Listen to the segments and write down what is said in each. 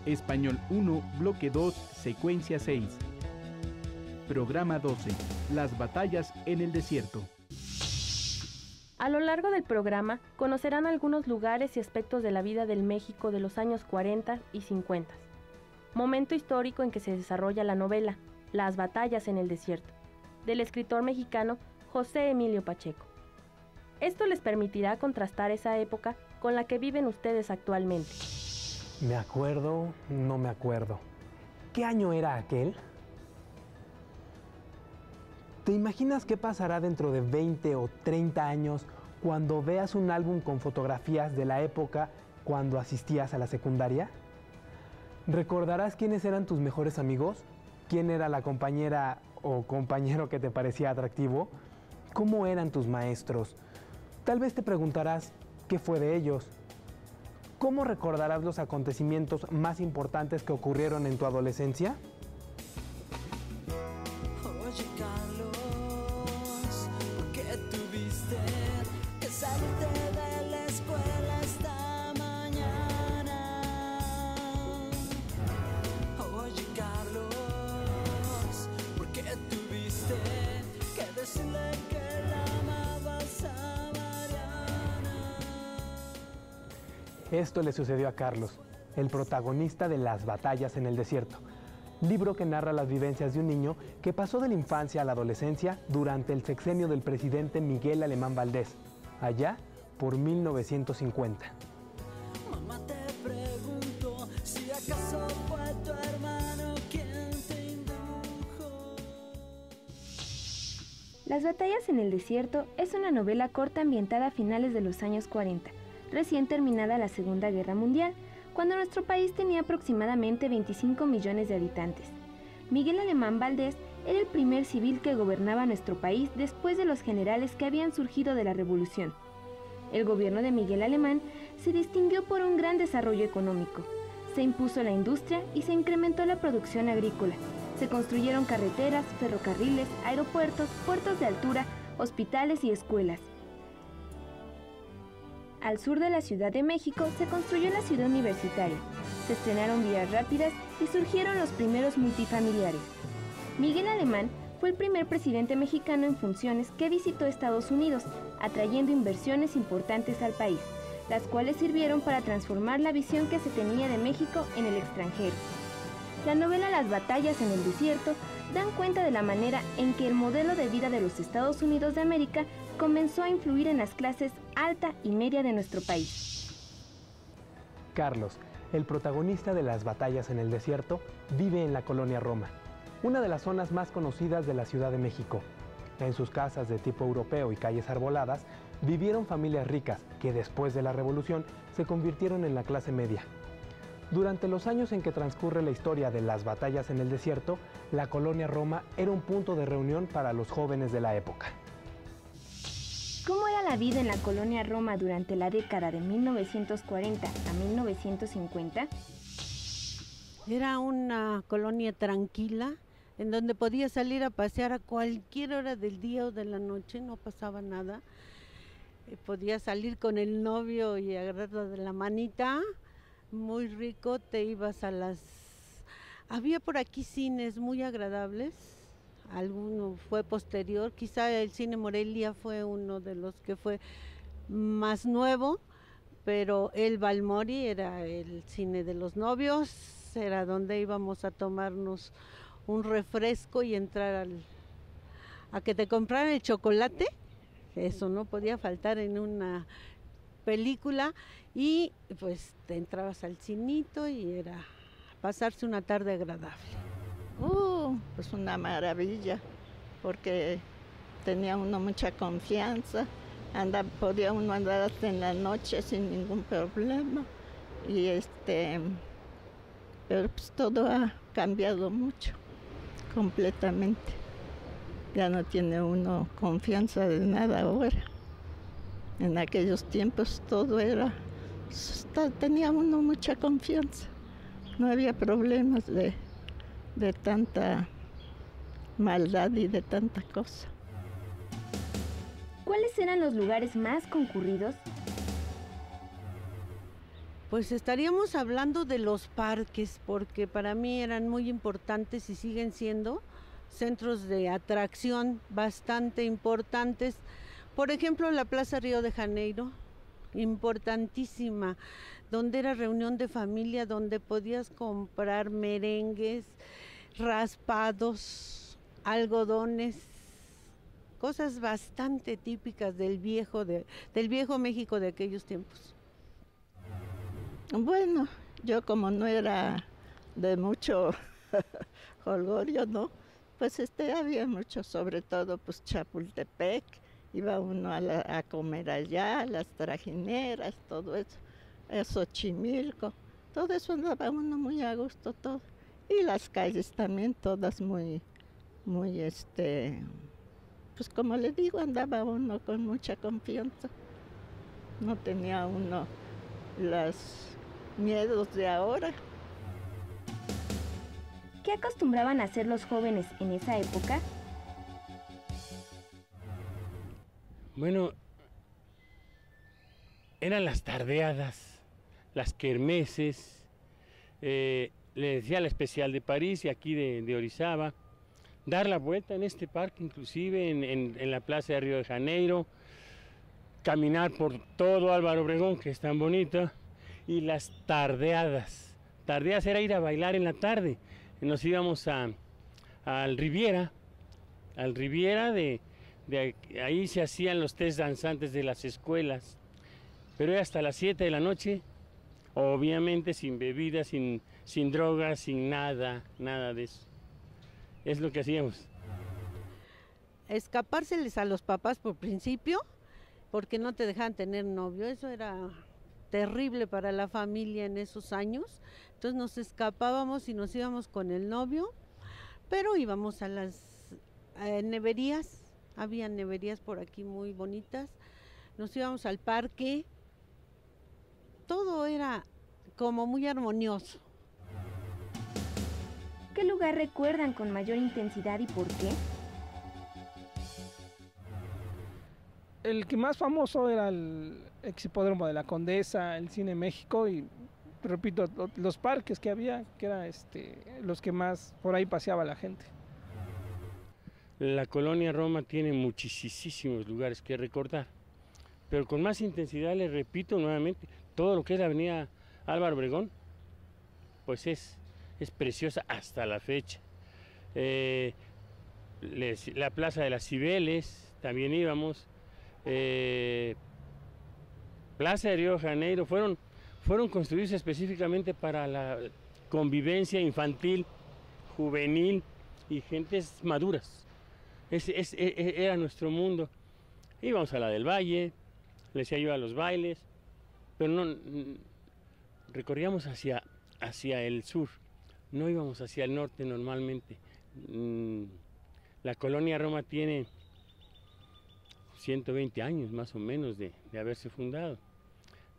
Español 1, Bloque 2, Secuencia 6. Programa 12. Las batallas en el desierto. A lo largo del programa conocerán algunos lugares y aspectos de la vida del México de los años 40 y 50, momento histórico en que se desarrolla la novela Las batallas en el desierto, del escritor mexicano José Emilio Pacheco. Esto les permitirá contrastar esa época con la que viven ustedes actualmente. ¿Me acuerdo? No me acuerdo. ¿Qué año era aquel? ¿Te imaginas qué pasará dentro de 20 o 30 años cuando veas un álbum con fotografías de la época cuando asistías a la secundaria? ¿Recordarás quiénes eran tus mejores amigos? ¿Quién era la compañera o compañero que te parecía atractivo? ¿Cómo eran tus maestros? Tal vez te preguntarás, ¿qué fue de ellos? ¿Cómo recordarás los acontecimientos más importantes que ocurrieron en tu adolescencia? Oye, Carlos, ¿por qué tuviste que salirte de la escuela esta mañana? Oye, Carlos, ¿por qué tuviste que decirle que la amabas a Mariana? Esto le sucedió a Carlos, el protagonista de Las batallas en el desierto, libro que narra las vivencias de un niño que pasó de la infancia a la adolescencia durante el sexenio del presidente Miguel Alemán Valdés, allá por 1950. Mamá, te pregunto si acaso fue tu hermano quien te indujo. Las batallas en el desierto es una novela corta ambientada a finales de los años 40, recién terminada la Segunda Guerra Mundial, cuando nuestro país tenía aproximadamente 25 millones de habitantes. Miguel Alemán Valdés era el primer civil que gobernaba nuestro país después de los generales que habían surgido de la revolución. El gobierno de Miguel Alemán se distinguió por un gran desarrollo económico. Se impuso la industria y se incrementó la producción agrícola. Se construyeron carreteras, ferrocarriles, aeropuertos, puertos de altura, hospitales y escuelas. Al sur de la Ciudad de México se construyó la ciudad universitaria, se estrenaron vías rápidas y surgieron los primeros multifamiliares. Miguel Alemán fue el primer presidente mexicano en funciones que visitó Estados Unidos, atrayendo inversiones importantes al país, las cuales sirvieron para transformar la visión que se tenía de México en el extranjero. La novela Las batallas en el desierto dan cuenta de la manera en que el modelo de vida de los Estados Unidos de América comenzó a influir en las clases alta y media de nuestro país. Carlos, el protagonista de Las batallas en el desierto, vive en la colonia Roma, una de las zonas más conocidas de la Ciudad de México. En sus casas de tipo europeo y calles arboladas, vivieron familias ricas que después de la Revolución se convirtieron en la clase media. Durante los años en que transcurre la historia de Las batallas en el desierto, la colonia Roma era un punto de reunión para los jóvenes de la época. ¿Cómo era la vida en la colonia Roma durante la década de 1940 a 1950? Era una colonia tranquila, en donde podías salir a pasear a cualquier hora del día o de la noche, no pasaba nada. Podías salir con el novio y agarrarlo de la manita, muy rico, te ibas a las... Había por aquí cines muy agradables, alguno fue posterior, quizá el Cine Morelia fue uno de los que fue más nuevo, pero el Balmori era el cine de los novios, era donde íbamos a tomarnos un refresco y entrar a que te compraran el chocolate, eso no podía faltar en una película, y pues te entrabas al cinito y era pasarse una tarde agradable. Pues una maravilla, porque tenía uno mucha confianza, podía uno andar hasta en la noche sin ningún problema, y pero pues todo ha cambiado mucho, completamente. Ya no tiene uno confianza de nada ahora. En aquellos tiempos todo era, tenía uno mucha confianza, no había problemas de tanta maldad y de tanta cosa. ¿Cuáles eran los lugares más concurridos? Pues estaríamos hablando de los parques, porque para mí eran muy importantes y siguen siendo centros de atracción bastante importantes. Por ejemplo, la Plaza Río de Janeiro, importantísima, donde era reunión de familia, donde podías comprar merengues, raspados, algodones, cosas bastante típicas del viejo México de aquellos tiempos. Bueno, yo como no era de mucho jolgorio, ¿no? Pues había mucho, sobre todo pues Chapultepec, iba uno a comer allá, a las trajineras, todo eso, a Xochimilco, todo eso andaba uno muy a gusto todo. Y las calles también todas muy, pues como le digo, andaba uno con mucha confianza. No tenía uno los miedos de ahora. ¿Qué acostumbraban a hacer los jóvenes en esa época? Bueno, eran las tardeadas, las kermeses, le decía la Especial de París y aquí de Orizaba, dar la vuelta en este parque, inclusive en la Plaza de Río de Janeiro, caminar por todo Álvaro Obregón, que es tan bonito, y las tardeadas. Tardeadas era ir a bailar en la tarde. Nos íbamos al Riviera, de ahí se hacían los test danzantes de las escuelas, pero era hasta las 7 de la noche, obviamente sin bebidas, sin drogas, sin nada de eso. Es lo que hacíamos. Escapárseles a los papás por principio, porque no te dejaban tener novio, eso era terrible para la familia en esos años. Entonces nos escapábamos y nos íbamos con el novio, pero íbamos a las neverías, había neverías por aquí muy bonitas, nos íbamos al parque, todo era como muy armonioso. ¿Qué lugar recuerdan con mayor intensidad y por qué? El que más famoso era el Exhipódromo de la Condesa, el Cine México y, repito, los parques que había, que eran los que más por ahí paseaba la gente. La colonia Roma tiene muchísimos lugares que recordar, pero con más intensidad, les repito nuevamente, todo lo que es la avenida Álvaro Obregón, pues es preciosa hasta la fecha. La Plaza de las Cibeles, también íbamos. Plaza de Río de Janeiro, fueron construidos específicamente para la convivencia infantil, juvenil y gentes maduras. Era nuestro mundo. Íbamos a la del Valle, le decía yo a los bailes, pero no recorríamos hacia el sur, no íbamos hacia el norte normalmente. La colonia Roma tiene 120 años más o menos de haberse fundado.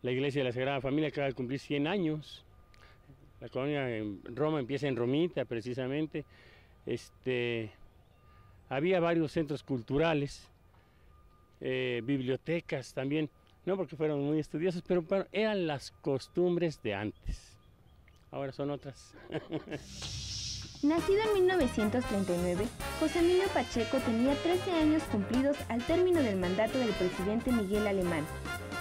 La iglesia de la Sagrada Familia acaba de cumplir 100 años. La colonia en Roma empieza en Romita precisamente. Había varios centros culturales, bibliotecas también, no porque fueran muy estudiosos, pero eran las costumbres de antes. Ahora son otras. Nacido en 1939, José Emilio Pacheco tenía 13 años cumplidos al término del mandato del presidente Miguel Alemán,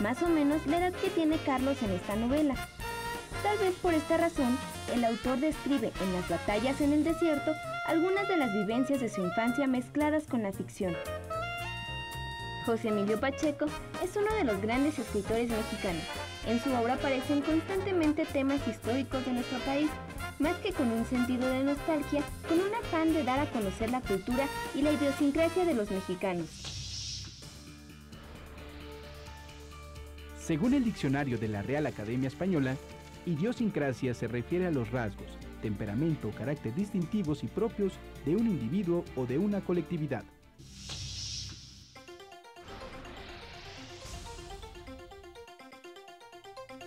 más o menos la edad que tiene Carlos en esta novela. Tal vez por esta razón, el autor describe en Las batallas en el desierto algunas de las vivencias de su infancia mezcladas con la ficción. José Emilio Pacheco es uno de los grandes escritores mexicanos. En su obra aparecen constantemente temas históricos de nuestro país, más que con un sentido de nostalgia, con un afán de dar a conocer la cultura y la idiosincrasia de los mexicanos. Según el diccionario de la Real Academia Española, idiosincrasia se refiere a los rasgos, temperamento o carácter distintivos y propios de un individuo o de una colectividad.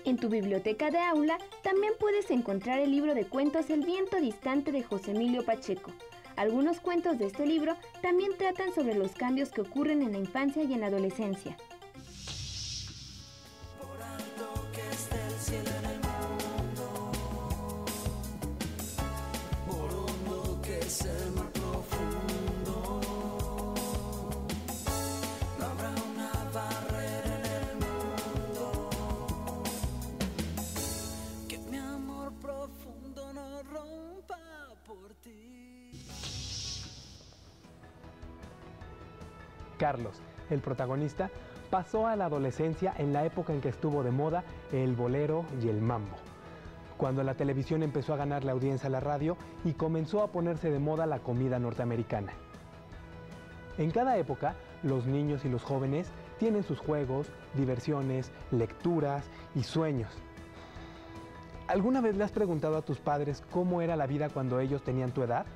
En tu biblioteca de aula también puedes encontrar el libro de cuentos El viento distante de José Emilio Pacheco. Algunos cuentos de este libro también tratan sobre los cambios que ocurren en la infancia y en la adolescencia. Por alto que esté el cielo en el Carlos, el protagonista, pasó a la adolescencia en la época en que estuvo de moda el bolero y el mambo, cuando la televisión empezó a ganar la audiencia a la radio y comenzó a ponerse de moda la comida norteamericana. En cada época, los niños y los jóvenes tienen sus juegos, diversiones, lecturas y sueños. ¿Alguna vez le has preguntado a tus padres cómo era la vida cuando ellos tenían tu edad?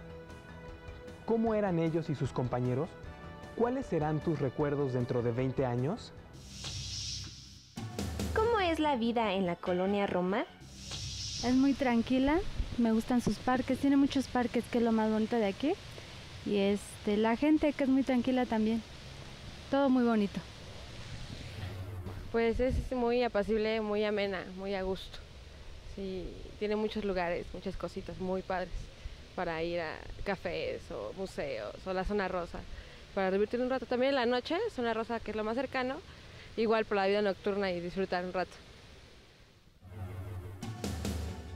¿Cómo eran ellos y sus compañeros? ¿Cuáles serán tus recuerdos dentro de 20 años? ¿Cómo es la vida en la colonia Roma? Es muy tranquila, me gustan sus parques, tiene muchos parques, que es lo más bonito de aquí. Y la gente, que es muy tranquila también. Todo muy bonito. Pues es muy apacible, muy amena, muy a gusto. Sí, tiene muchos lugares, muchas cositas muy padres para ir a cafés o museos o la Zona Rosa. Para divertir un rato también en la noche, Zona Rosa, que es lo más cercano, igual por la vida nocturna y disfrutar un rato.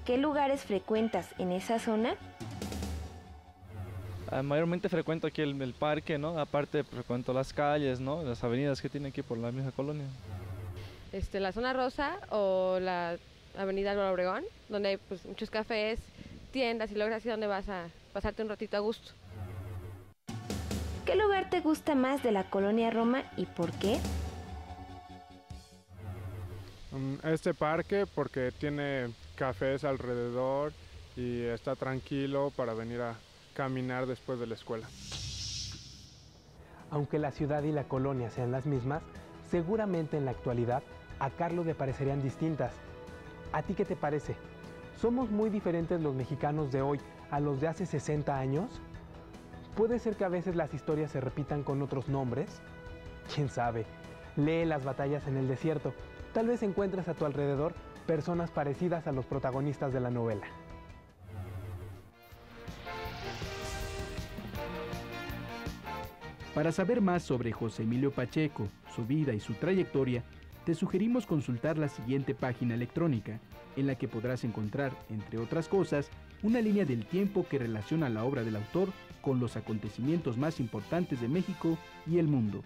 ¿Qué lugares frecuentas en esa zona? Mayormente frecuento aquí el parque, ¿no? Aparte frecuento las calles, ¿no? Las avenidas que tiene aquí por la misma colonia. La Zona Rosa o la Avenida Álvaro Obregón, donde hay pues, muchos cafés, tiendas y lugares así donde vas a pasarte un ratito a gusto. ¿Qué lugar te gusta más de la colonia Roma y por qué? Este parque porque tiene cafés alrededor y está tranquilo para venir a caminar después de la escuela. Aunque la ciudad y la colonia sean las mismas, seguramente en la actualidad a Carlos le parecerían distintas. ¿A ti qué te parece? ¿Somos muy diferentes los mexicanos de hoy a los de hace 60 años? ¿Puede ser que a veces las historias se repitan con otros nombres? ¿Quién sabe? Lee Las batallas en el desierto. Tal vez encuentres a tu alrededor personas parecidas a los protagonistas de la novela. Para saber más sobre José Emilio Pacheco, su vida y su trayectoria, te sugerimos consultar la siguiente página electrónica, en la que podrás encontrar, entre otras cosas, una línea del tiempo que relaciona la obra del autor con los acontecimientos más importantes de México y el mundo.